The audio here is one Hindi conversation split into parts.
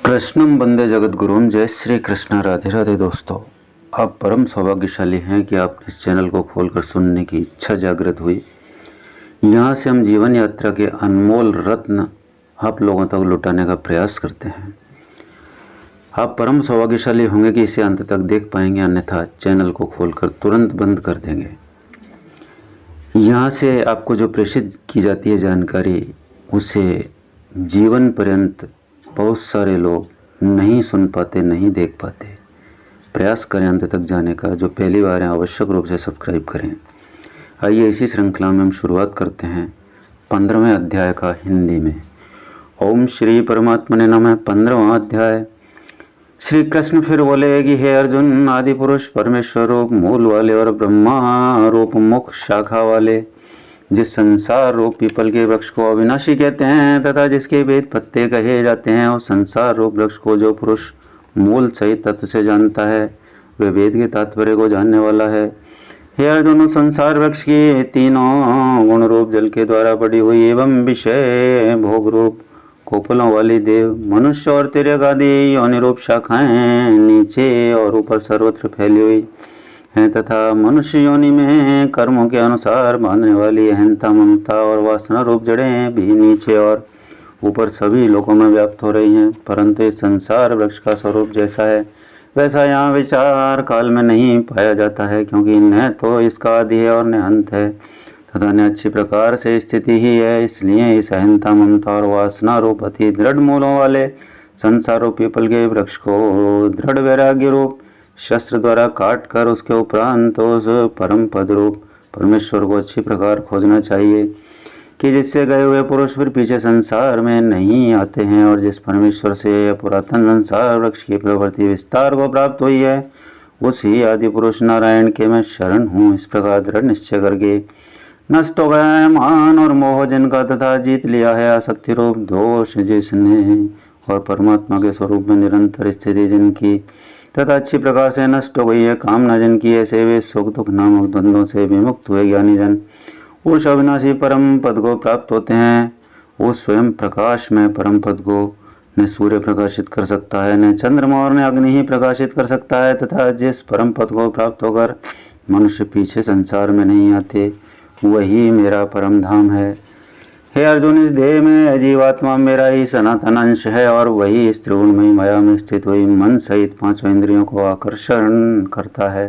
कृष्णम वंदे जगत गुरुम। जय श्री कृष्ण। राधे राधे दोस्तों, आप परम सौभाग्यशाली हैं कि आप इस चैनल को खोलकर सुनने की इच्छा जागृत हुई। यहाँ से हम जीवन यात्रा के अनमोल रत्न आप लोगों तक लुटाने का प्रयास करते हैं। आप परम सौभाग्यशाली होंगे कि इसे अंत तक देख पाएंगे, अन्यथा चैनल को खोलकर तुरंत बंद कर देंगे। यहाँ से आपको जो प्रेषित की जाती है जानकारी, उसे जीवन पर्यंत बहुत सारे लोग नहीं सुन पाते, नहीं देख पाते। प्रयास करें अंत तक जाने का। जो पहली बार हैं आवश्यक रूप से सब्सक्राइब करें। आइए इसी श्रृंखला में हम शुरुआत करते हैं 15वें अध्याय का हिंदी में। ओम श्री परमात्मने नमः। 15वां अध्याय। श्री कृष्ण फिर बोले कि हे अर्जुन, आदि पुरुष परमेश्वर रूप मूल वाले और ब्रह्मा रूप मुख शाखा वाले जिस संसार रूप पीपल के वृक्ष को अविनाशी कहते हैं तथा जिसके वेद पत्ते कहे जाते हैं, उस संसार रूप वृक्ष को जो पुरुष मूल सहित तत्व से जानता है, वे वेद के तात्पर्य को जानने वाला है। हे अर्जुन, संसार वृक्ष की तीनों गुण रूप जल के द्वारा पड़ी हुई एवं विषय भोग रूप कोपलों वाली देव, मनुष्य और तिर्यक आदि योनि रूप शाखाएं नीचे और ऊपर सर्वत्र फैली हुई हैं तथा मनुष्य योनि में कर्मों के अनुसार बांधने वाली अहंता, ममता और वासना रूप जड़ें भी नीचे और ऊपर सभी लोकों में व्याप्त हो रही हैं। परंतु इस संसार वृक्ष का स्वरूप जैसा है वैसा यहाँ विचार काल में नहीं पाया जाता है, क्योंकि न तो इसका आदि है और न अंत है तथा न अच्छी प्रकार से स्थिति ही है। इसलिए इस अहंता, ममता और वासना रूप अति दृढ़ मूलों वाले संसार रूप पीपल के वृक्ष को दृढ़ वैराग्य रूप शस्त्र द्वारा काट कर उसके उपरांत उस परम पद रूप परमेश्वर को अच्छी प्रकार खोजना चाहिए कि जिससे गए हुए पुरुष फिर पीछे संसार में नहीं आते हैं, और जिस परमेश्वर से पुरातन संसार वृक्ष की प्रवृत्ति विस्तार को प्राप्त हुई है, उसी आदि पुरुष नारायण के मैं शरण हूँ। इस प्रकार दृढ़ निश्चय करके नष्ट हो गया है मान और मोह जिनका, तथा जीत लिया है आसक्ति रूप दोष जिसने, और परमात्मा के स्वरूप में निरंतर स्थिति जिनकी, तथा अच्छी प्रकार से नष्ट हो गई है कामना जिनकी, ऐसे वे सुख दुख नामक द्वंद्वों से विमुक्त हुए ज्ञानी जन उस अविनाशी परम पद को प्राप्त होते हैं। उस स्वयं प्रकाश में परम पद को न सूर्य प्रकाशित कर सकता है, न चंद्रमा और न अग्नि ही प्रकाशित कर सकता है, तथा जिस परम पद को प्राप्त होकर मनुष्य पीछे संसार में नहीं आते, वही मेरा परम धाम है। हे अर्जुन, इस देह में जीवात्मा मेरा ही सनातन अंश है, और वही इस त्रिगुणमयी माया में स्थित हुई मन सहित पांचों इंद्रियों को आकर्षण करता है।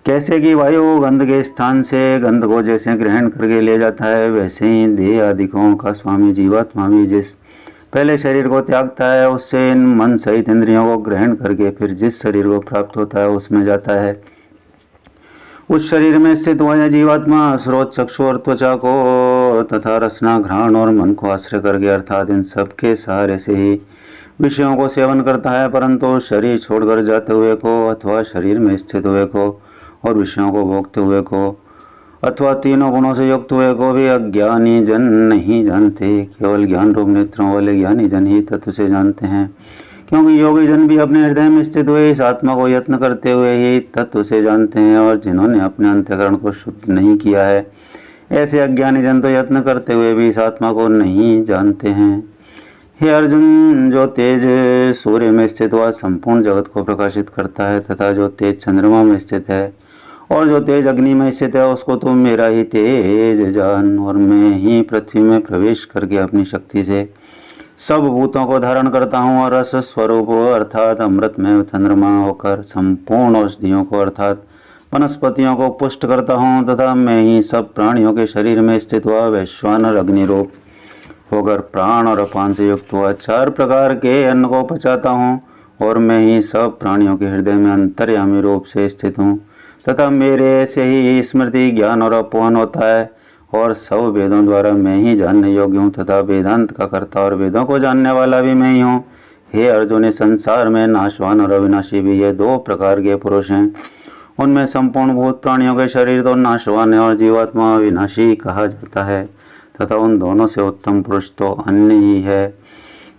कैसे कि वायु गंध के स्थान से गंध को जैसे ग्रहण करके ले जाता है, वैसे ही देह आदिकों का स्वामी जीवात्मा भी जिस पहले शरीर को त्यागता है, उससे इन मन सहित इंद्रियों को ग्रहण करके फिर जिस शरीर को प्राप्त होता है उसमें जाता है। उस शरीर में स्थित हुआ जीवात्मा स्रोत, चक्षु और त्वचा को तथा रसना, घ्राण और मन को आश्रय करके, अर्थात इन सबके सहारे से ही विषयों को सेवन करता है। परंतु शरीर छोड़कर जाते हुए को, अथवा शरीर में स्थित हुए को और विषयों को भोगते हुए को, अथवा तीनों गुणों से युक्त हुए को भी अज्ञानी जन नहीं जानते। केवल ज्ञान रूप नेत्रों वाले ज्ञानी जन ही तत्व से जानते हैं, क्योंकि योगी जन भी अपने हृदय में स्थित हुए इस आत्मा को यत्न करते हुए ही तत्व से जानते हैं, और जिन्होंने अपने अंतःकरण को शुद्ध नहीं किया है, ऐसे अज्ञानी जन तो यत्न करते हुए भी इस आत्मा को नहीं जानते हैं। हे अर्जुन, जो तेज सूर्य में स्थित हुआ संपूर्ण जगत को प्रकाशित करता है, तथा जो तेज चंद्रमा में स्थित है और जो तेज अग्नि में स्थित है, उसको तुम मेरा ही तेज जान। और मैं ही पृथ्वी में प्रवेश करके अपनी शक्ति से सब भूतों को धारण करता हूँ, और रस स्वरूप अर्थात अमृत में चंद्रमा होकर संपूर्ण औषधियों को अर्थात वनस्पतियों को पुष्ट करता हूँ, तथा मैं ही सब प्राणियों के शरीर में स्थित हुआ वैश्वानर अग्नि रूप होकर प्राण और अपान से युक्त हुआ 4 प्रकार के अन्न को पचाता हूँ, और मैं ही सब प्राणियों के हृदय में अंतर्यामी रूप से स्थित हूँ, तथा मेरे से ही स्मृति, ज्ञान और अपवन होता है, और सब वेदों द्वारा मैं ही जानने योग्य हूँ, तथा वेदांत का कर्ता और वेदों को जानने वाला भी मैं ही हूँ। हे अर्जुन, इस संसार में नाशवान और अविनाशी भी ये 2 प्रकार के पुरुष हैं। उनमें संपूर्ण भूत प्राणियों के शरीर तो नाशवान है और जीवात्मा अविनाशी कहा जाता है, तथा उन दोनों से उत्तम पुरुष तो अन्य ही है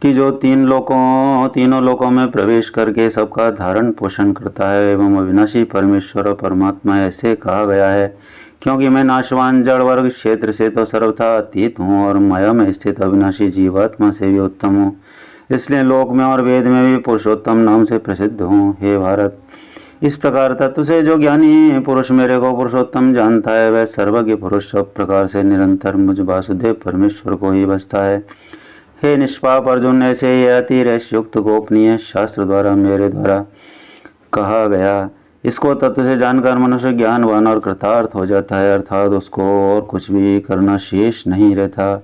कि जो तीनों लोकों में प्रवेश करके सबका धारण पोषण करता है, एवं अविनाशी परमेश्वर और परमात्मा ऐसे कहा गया है, क्योंकि मैं नाशवान जड़ वर्ग क्षेत्र से तो सर्वथा अतीत हूँ, और माया में स्थित अविनाशी जीवात्मा से भी उत्तम हूँ। इसलिए लोक में और वेद में भी पुरुषोत्तम नाम से प्रसिद्ध हूँ। हे भारत, इस प्रकार तत्व से जो ज्ञानी पुरुष मेरे को पुरुषोत्तम जानता है, वह सर्वज्ञ पुरुष सब प्रकार से निरंतर मुझ वासुदेव परमेश्वर को ही बसता है। हे निष्पाप अर्जुन, ऐसे ही अति रहस्य युक्त गोपनीय शास्त्र द्वारा मेरे द्वारा कहा गया इसको तत्व से जानकर मनुष्य ज्ञानवान और कृतार्थ हो जाता है, अर्थात उसको और कुछ भी करना शेष नहीं रहता।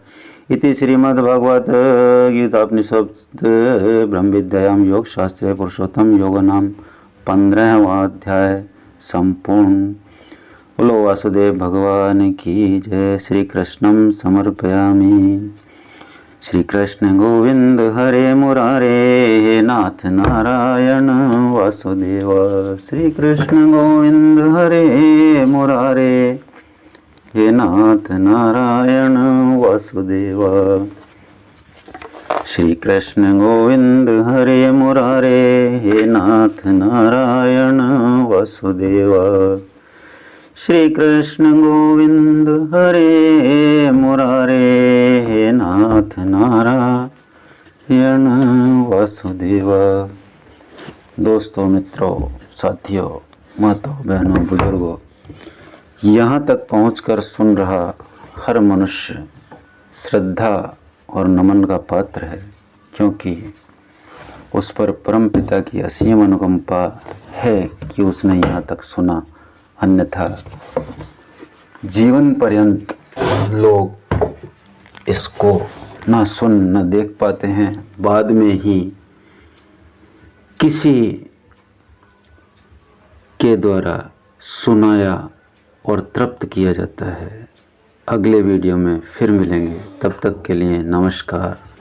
इति श्रीमद्भगवत गीतापनिषद ब्रह्म विद्यायाम योग शास्त्रे पुरुषोत्तम योग नाम 15वां अध्याय संपूर्ण। बोलो वासुदेव भगवान की जय। श्री कृष्णम समर्पयामि। श्री कृष्ण गोविंद हरे मुरारे, हे नाथ नारायण वासुदेव। श्री कृष्ण गोविंद हरे मुरारे, हे नाथ नारायण वासुदेव। श्री कृष्ण गोविंद हरे मुरारे, हे नाथ नारायण वासुदेव। श्री कृष्ण गोविंद हरे मुरारे, हे नाथ नारायण वासुदेव। दोस्तों, मित्रों, साथियों, माताओं, बहनों, बुजुर्गों, यहाँ तक पहुँचकर सुन रहा हर मनुष्य श्रद्धा और नमन का पात्र है, क्योंकि उस पर परमपिता की असीम अनुकंपा है कि उसने यहाँ तक सुना। अन्यथा जीवन पर्यंत लोग इसको ना सुन न देख पाते हैं, बाद में ही किसी के द्वारा सुनाया और तृप्त किया जाता है। अगले वीडियो में फिर मिलेंगे, तब तक के लिए नमस्कार।